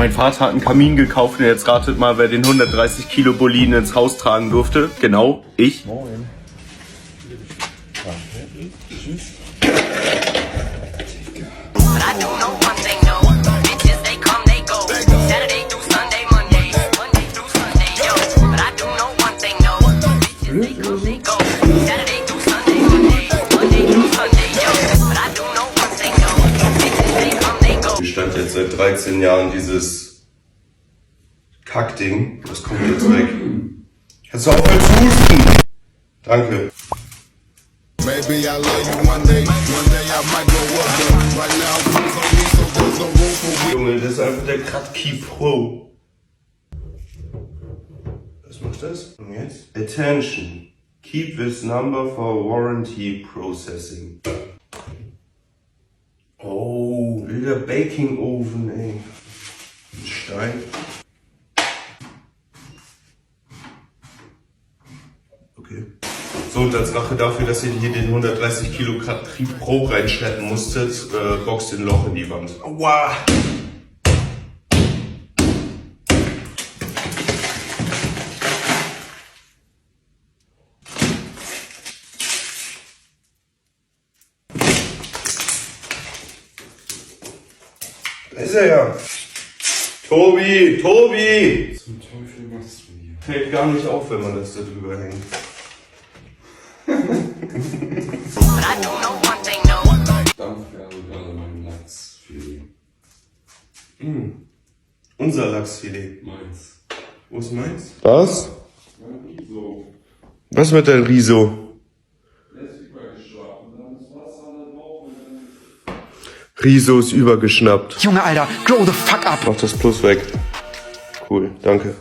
Mein Vater hat einen Kamin gekauft und jetzt ratet mal, wer den 130 Kilo Boliden ins Haus tragen durfte. Genau, ich. Moin. Hier stand jetzt seit 13 Jahren dieses Kackding. Das kommt jetzt weg. Kannst du aufhören zu husten? Danke. Junge, das ist einfach der Kratky Pro. Was macht das? Und jetzt? Attention. Keep this number for warranty processing. Oh, wilder Baking Oven, ey. Ein Stein. Okay. So, und als Rache dafür, dass ihr hier den 130 Kilo Kratky Pro reinschleppen musstet, boxt ihr ein Loch in die Wand. Aua! Da ist er ja. Tobi! Tobi! Zum Teufel machst du hier? Fällt gar nicht auf, wenn man das da drüber hängt. Dampfgabe mein Lachsfilet. Unser Lachsfilet. Meins. Wo ist meins? Was? So. Was mit deinem Riso? Riso ist übergeschnappt. Junge, Alter, grow the fuck up. Mach das Plus weg. Cool, danke.